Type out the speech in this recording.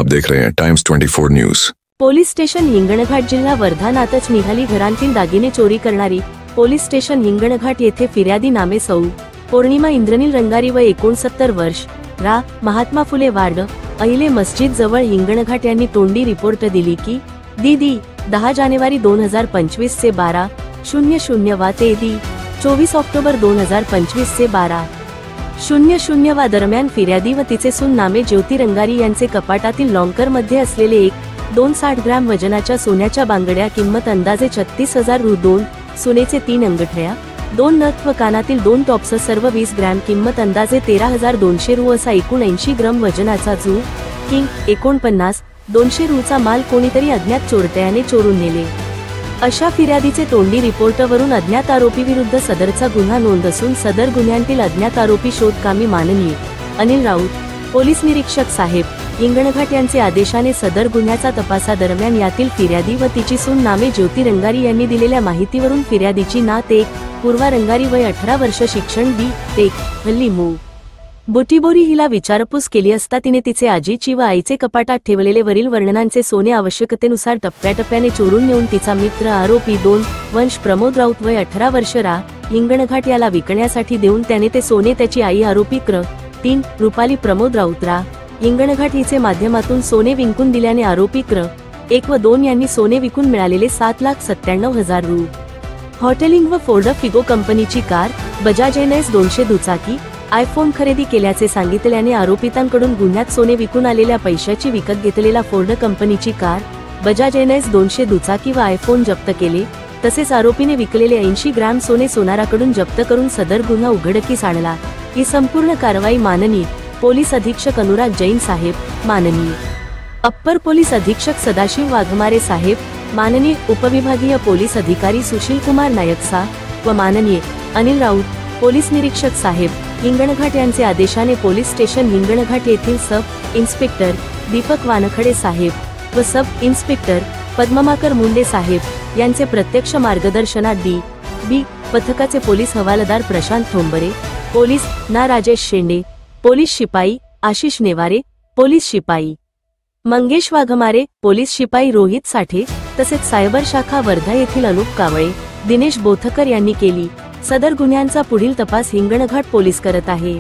आप देख रहे हैं times 24 news. Police station Hinganghat, जिल्हा वर्धा नातच निघाली घरांतील दागिने चोरी करणारी। पोलीस स्टेशन हिंगणघाट येथे फिर्यादी नामे सौ पौर्णिमा इंद्रनील रंगारी वय 69 वर्ष, रा महात्मा फुले वार्ड, अहिले मस्जिद जवळ हिंगणघाट यांनी तोंडी रिपोर्ट दिली की दीदी 10 जानेवारी 2025 से 12:00 वा ते दी 24 ऑक्टोबर 2025 से 12:00 वा दरम्यान फिर्यादी व तिचे सून नामे ज्योती रंगारी यांचे कपाटातील लॉकर मध्ये असलेले 260 ग्रॅम वजनाच्या सोन्याच्या बांगड्या, किंमत अंदाजे 36,000 रु, 2 सोन्याचे 3 अंगठ्या, 2 नथ व कानातील 2 टॉप्स, सर्व 20 ग्रॅम, किंमत अंदाजे 13,200 रु असा एकूण 80 ग्रॅम वजनाचा जू किंग 49,200 रुचा माल कोणीतरी अज्ञात चोरट्याने चोरून नेले अशा फिर्यादीचे तोंडी रिपोर्टवरून अज्ञात आरोपी विरुद्ध सदरचा गुन्हा नोंद असून सदर गुन्ह्यांतील अज्ञात आरोपी शोधकामी माननीय अनिल राऊत, पोलीस निरीक्षक साहेब, हिंगणघाट यांचे आदेशाने सदर गुन्ह्याचा तपासादरम्यान यातील फिर्यादी व तिची सून नामे ज्योती रंगारी यांनी दिलेल्या माहितीवरून फिर्यादीची नात पूर्वा रंगारी वय 18 वर्ष, शिक्षण B.Tech, हल्ली मू बुटीबोरी हिला विचारपूस केली असता तिने तिचे आजीची व आईचे कपाटात ठेवलेले वरील वर्णनांचे सोने आवश्यकतेनुसार टप्प्याटप्प्याने चोरून नेऊन तिचा मित्र आरोपी 2 वंश प्रमोद राऊत वय 18 वर्ष, रा हिंगणघाट याला विकण्यासाठी देऊन त्याने ते सोने त्याची आई आरोपी 3 रुपाली प्रमोद राऊत, रा हिंगणघाट हिचे माध्यमातून सोने विकून दिल्याने आरोपी 1 व 2 यांनी सोने विकून मिळालेले 7,97,000 रु, हॉटेलिंग व फोर्ड फिगो कंपनीची कार, बजाज NS 200 दुचाकी, आयफोन खरेदी केल्याचे सांगितल्याने आरोपितांकडून गुन्ह्यात सोने विकून आलेल्या पैशाची विकत घेतलेला फोर्ड कंपनीची कार, बजाज NS 200 दुचाकी व आयफोन जप्त केले। तसेच आरोपीने विकलेले 80 ग्रॅम सोने सोनाराकडून जप्त करून सदर गुन्हा उघडकीस आणला। ही संपूर्ण कारवाई माननीय पोलीस अधीक्षक अनुराग जैन साहेब, माननीय अप्पर पोलीस अधीक्षक सदाशिव वाघमारे साहेब, माननीय उपविभागीय पोलीस अधिकारी सुशील कुमार नायक सा व माननीय अनिल राऊत, पोलीस निरीक्षक साहेब, हिंगणघाट यांचे आदेशाने पोलीस स्टेशन हिंगणघाट येथील सब इन्स्पेक्टर दीपक वानखडे साहेब व सब इन्स्पेक्टर पद्ममाकर मुंडे साहेब यांचे प्रत्यक्ष मार्गदर्शनात B पथकाचे पोलीस हवालदार प्रशांत थोंबरे, पोलीस ना राजेश शेंडे, पोलीस शिपाई आशिष नेवारे, पोलीस शिपाई मंगेश वाघमारे, पोलीस शिपाई रोहित साठे तसेच सायबर शाखा वर्धा येथील अनुप कावळे, दिनेश बोथकर यांनी केली। सदर गुन्ह्यांचा पुढील तपास हिंगणघाट पोलीस करत आहे।